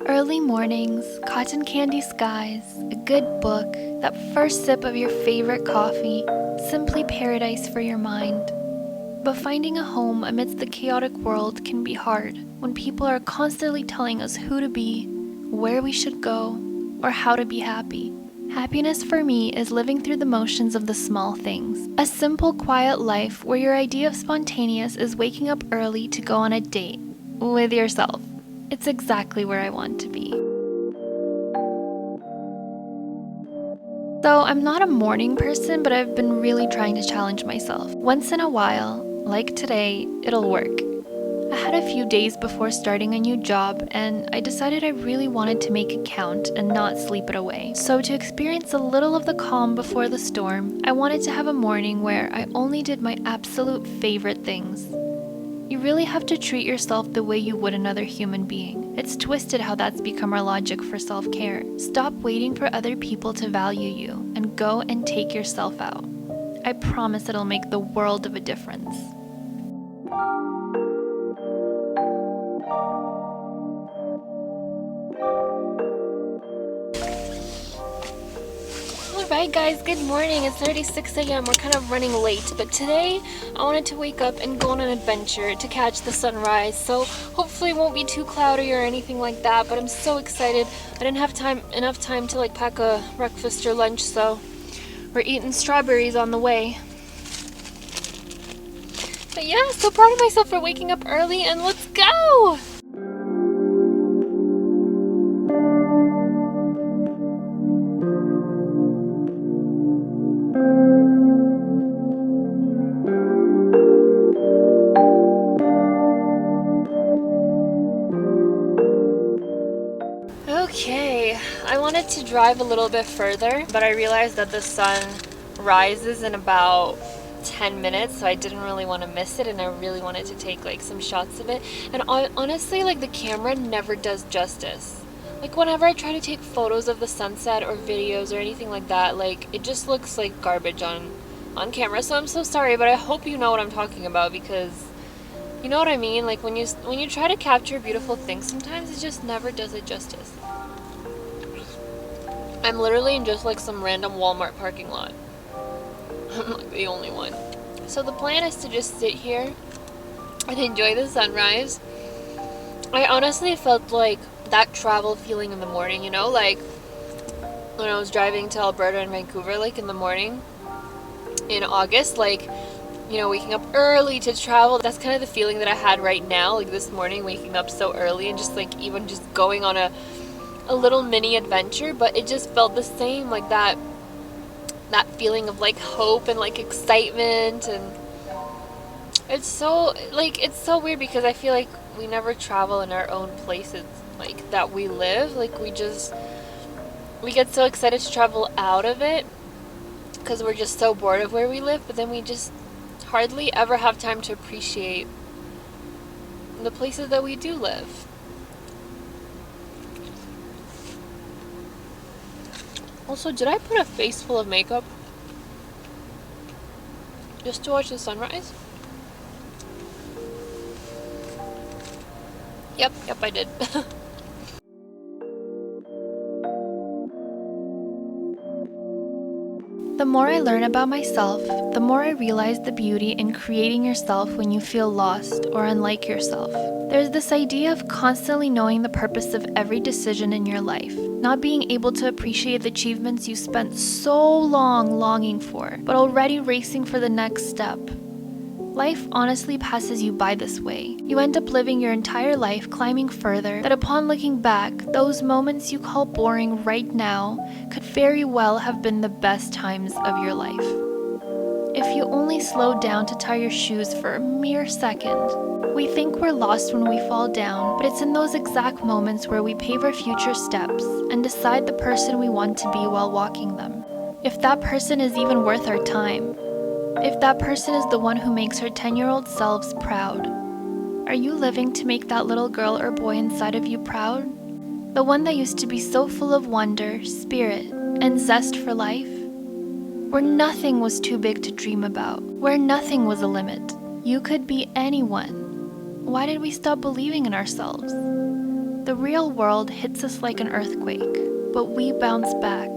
Early mornings, cotton candy skies, a good book, that first sip of your favorite coffee, simply paradise for your mind. But finding a home amidst the chaotic world can be hard when people are constantly telling us who to be, where we should go, or how to be happy. Happiness for me is living through the motions of the small things. A simple, quiet life where your idea of spontaneous is waking up early to go on a date with yourself. It's exactly where I want to be. So I'm not a morning person, but I've been really trying to challenge myself. Once in a while, like today, it'll work. I had a few days before starting a new job, and I decided I really wanted to make it count and not sleep it away. So to experience a little of the calm before the storm, I wanted to have a morning where I only did my absolute favorite things. You really have to treat yourself the way you would another human being. It's twisted how that's become our logic for self-care. Stop waiting for other people to value you and go and take yourself out. I promise it'll make the world of a difference. Alright guys, good morning. It's already 6 a.m. We're kind of running late, but today I wanted to wake up and go on an adventure to catch the sunrise. So hopefully it won't be too cloudy or anything like that, but I'm so excited. I didn't have enough time to pack a breakfast or lunch, so we're eating strawberries on the way. But yeah, so proud of myself for waking up early, and let's go! Okay, I wanted to drive a little bit further, but I realized that the sun rises in about 10 minutes, so I didn't really want to miss it, and I really wanted to take some shots of it. And honestly, the camera never does justice. Whenever I try to take photos of the sunset or videos or anything like that, it just looks like garbage on camera. So I'm so sorry, but I hope you know what I'm talking about, because you know what I mean? When you try to capture beautiful things, sometimes it just never does it justice. I'm literally in just some random Walmart parking lot. I'm the only one. So the plan is to just sit here and enjoy the sunrise. I honestly felt that travel feeling in the morning, when I was driving to Alberta and Vancouver, in the morning in August, waking up early to travel. That's kind of the feeling that I had right now, this morning, waking up so early and just even just going on a little mini adventure. But it just felt the same, that feeling of hope and excitement. And it's so weird, because I feel we never travel in our own places that we live. We get so excited to travel out of it because we're just so bored of where we live, but then we just hardly ever have time to appreciate the places that we do live. Also, did I put a face full of makeup just to watch the sunrise? Yep, I did. The more I learn about myself, the more I realize the beauty in creating yourself when you feel lost or unlike yourself. There's this idea of constantly knowing the purpose of every decision in your life, not being able to appreciate the achievements you spent so long longing for, but already racing for the next step. Life honestly passes you by this way. You end up living your entire life climbing further, that upon looking back, those moments you call boring right now could very well have been the best times of your life. If you only slowed down to tie your shoes for a mere second. We think we're lost when we fall down, but it's in those exact moments where we pave our future steps and decide the person we want to be while walking them. If that person is even worth our time. If that person is the one who makes her 10-year-old selves proud. Are you living to make that little girl or boy inside of you proud? The one that used to be so full of wonder, spirit, and zest for life? Where nothing was too big to dream about, where nothing was a limit. You could be anyone. Why did we stop believing in ourselves? The real world hits us like an earthquake, but we bounce back.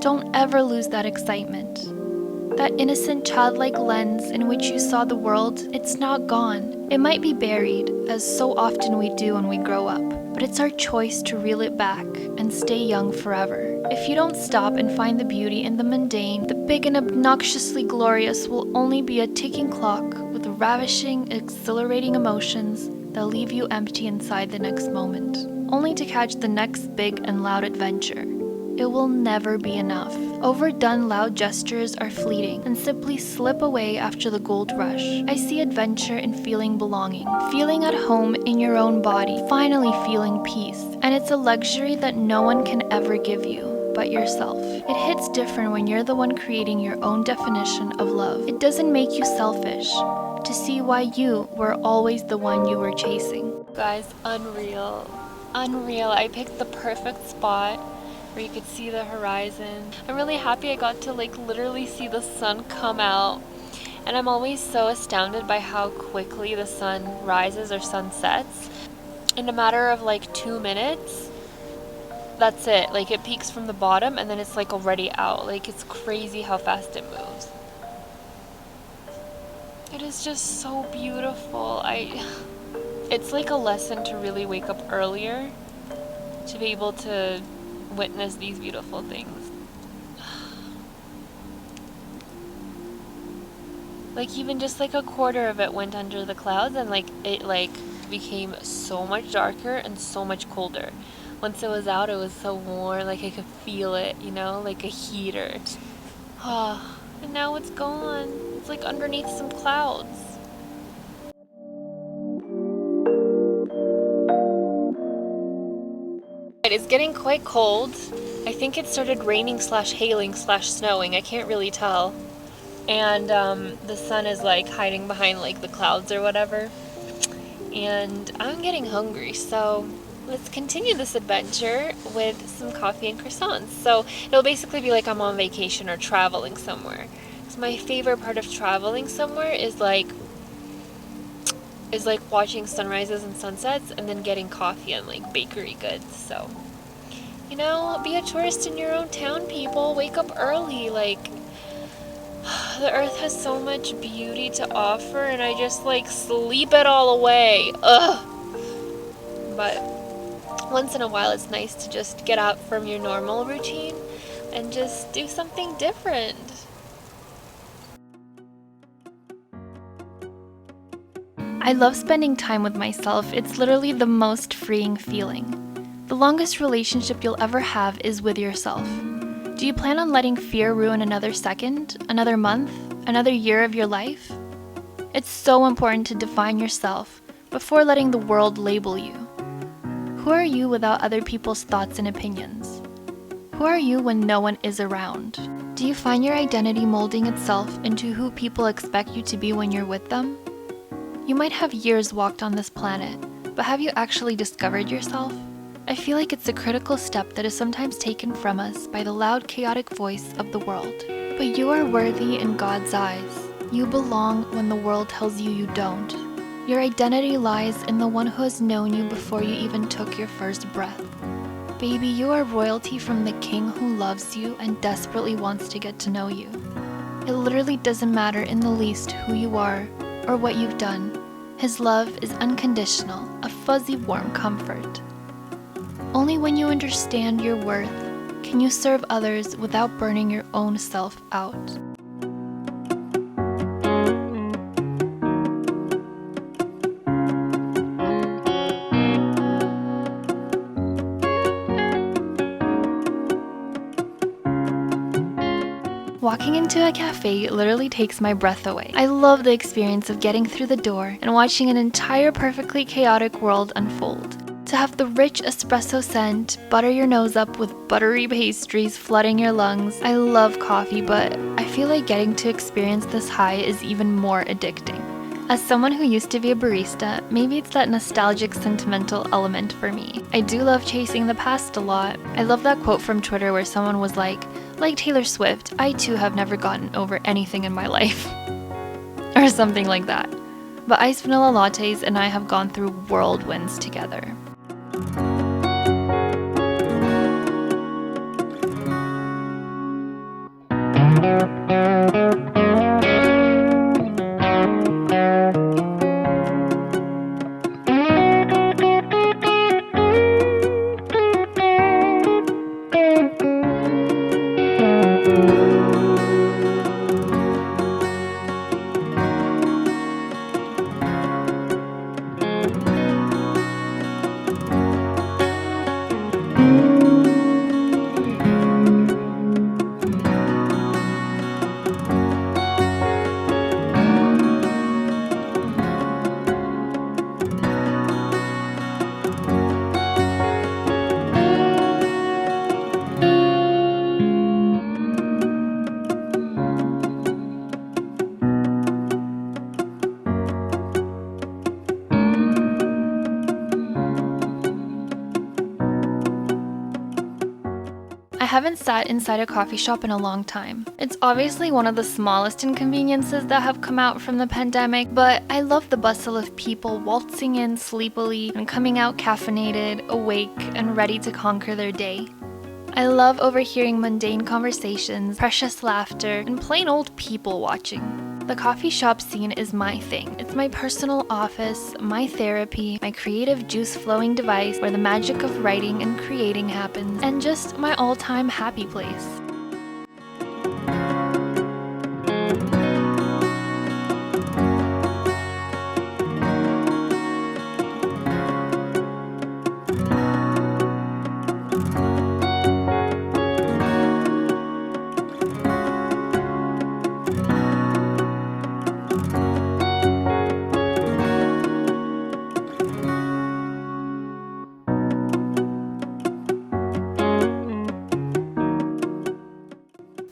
Don't ever lose that excitement. That innocent childlike lens in which you saw the world, it's not gone. It might be buried, as so often we do when we grow up, but it's our choice to reel it back and stay young forever. If you don't stop and find the beauty in the mundane, the big and obnoxiously glorious will only be a ticking clock with ravishing, exhilarating emotions that leave you empty inside the next moment, only to catch the next big and loud adventure. It will never be enough. Overdone loud gestures are fleeting and simply slip away after the gold rush. I see adventure in feeling belonging, feeling at home in your own body, finally feeling peace. And it's a luxury that no one can ever give you but yourself. It hits different when you're the one creating your own definition of love. It doesn't make you selfish to see why you were always the one you were chasing. Guys, unreal. Unreal. I picked the perfect spot where you could see the horizon. I'm really happy I got to literally see the sun come out. And I'm always so astounded by how quickly the sun rises or sun sets. In a matter of 2 minutes, that's it. It peaks from the bottom and then it's already out. It's crazy how fast it moves. It is just so beautiful. It's like a lesson to really wake up earlier to be able to witness these beautiful things. Even just a quarter of it went under the clouds and it became so much darker and so much colder. Once it was out, it was so warm, I could feel it, like a heater. And now it's gone. It's underneath some clouds. It's getting quite cold. I think it started raining / hailing / snowing. I can't really tell. And the sun is hiding behind the clouds or whatever. And I'm getting hungry, so let's continue this adventure with some coffee and croissants. So it'll basically be I'm on vacation or traveling somewhere. So my favorite part of traveling somewhere is watching sunrises and sunsets and then getting coffee and bakery goods. So, be a tourist in your own town, people. Wake up early. The earth has so much beauty to offer and I just sleep it all away. Ugh. But once in a while it's nice to just get out from your normal routine and just do something different. I love spending time with myself. It's literally the most freeing feeling. The longest relationship you'll ever have is with yourself. Do you plan on letting fear ruin another second, another month, another year of your life? It's so important to define yourself before letting the world label you. Who are you without other people's thoughts and opinions? Who are you when no one is around? Do you find your identity molding itself into who people expect you to be when you're with them? You might have years walked on this planet, but have you actually discovered yourself? I feel like it's a critical step that is sometimes taken from us by the loud, chaotic voice of the world. But you are worthy in God's eyes. You belong when the world tells you you don't. Your identity lies in the one who has known you before you even took your first breath. Baby, you are royalty from the king who loves you and desperately wants to get to know you. It literally doesn't matter in the least who you are or what you've done. His love is unconditional, a fuzzy, warm comfort. Only when you understand your worth can you serve others without burning your own self out. Walking into a cafe literally takes my breath away. I love the experience of getting through the door and watching an entire perfectly chaotic world unfold. To have the rich espresso scent butter your nose up with buttery pastries flooding your lungs. I love coffee, but I feel like getting to experience this high is even more addicting. As someone who used to be a barista, maybe it's that nostalgic, sentimental element for me. I do love chasing the past a lot. I love that quote from Twitter where someone was like Taylor Swift, I too have never gotten over anything in my life. Or something like that. But iced vanilla lattes and I have gone through whirlwinds together. haven't sat inside a coffee shop in a long time. It's obviously one of the smallest inconveniences that have come out from the pandemic, but I love the bustle of people waltzing in sleepily and coming out caffeinated, awake, and ready to conquer their day. I love overhearing mundane conversations, precious laughter, and plain old people watching. The coffee shop scene is my thing. It's my personal office, my therapy, my creative juice-flowing device where the magic of writing and creating happens, and just my all-time happy place.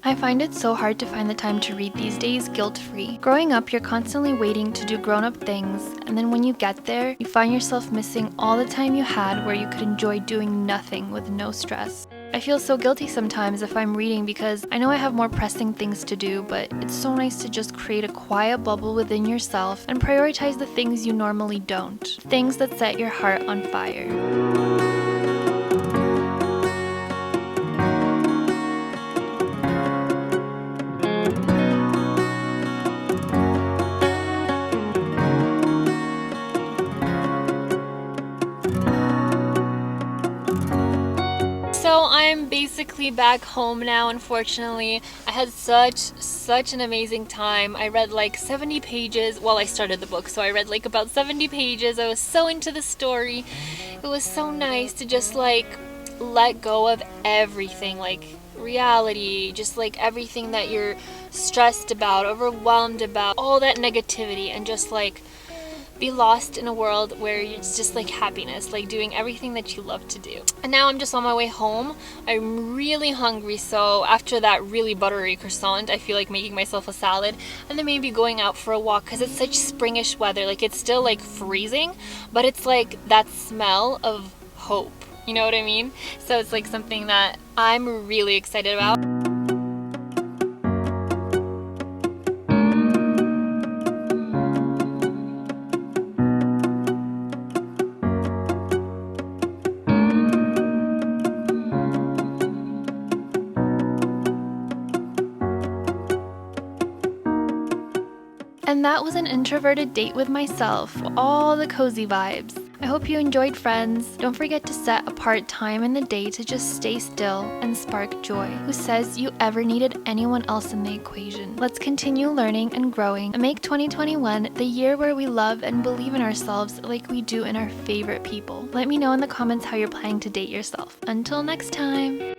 I find it so hard to find the time to read these days guilt-free. Growing up, you're constantly waiting to do grown-up things, and then when you get there, you find yourself missing all the time you had where you could enjoy doing nothing with no stress. I feel so guilty sometimes if I'm reading because I know I have more pressing things to do, but it's so nice to just create a quiet bubble within yourself and prioritize the things you normally don't. Things that set your heart on fire. So I'm basically back home now, unfortunately. I had such an amazing time. I read like 70 pages. Well, I started the book, so I read like about 70 pages. I was so into the story. It was so nice to just like let go of everything, like reality, just like everything that you're stressed about, overwhelmed about, all that negativity, and just like be lost in a world where it's just like happiness, like doing everything that you love to do. And now I'm just on my way home. I'm really hungry, so after that really buttery croissant, I feel like making myself a salad and then maybe going out for a walk because it's such springish weather. Like it's still like freezing, but it's like that smell of hope. You know what I mean? So it's like something that I'm really excited about. And that was an introverted date with myself, all the cozy vibes. I hope you enjoyed, friends. Don't forget to set apart time in the day to just stay still and spark joy. Who says you ever needed anyone else in the equation? Let's continue learning and growing and make 2021 the year where we love and believe in ourselves like we do in our favorite people. Let me know in the comments how you're planning to date yourself. Until next time.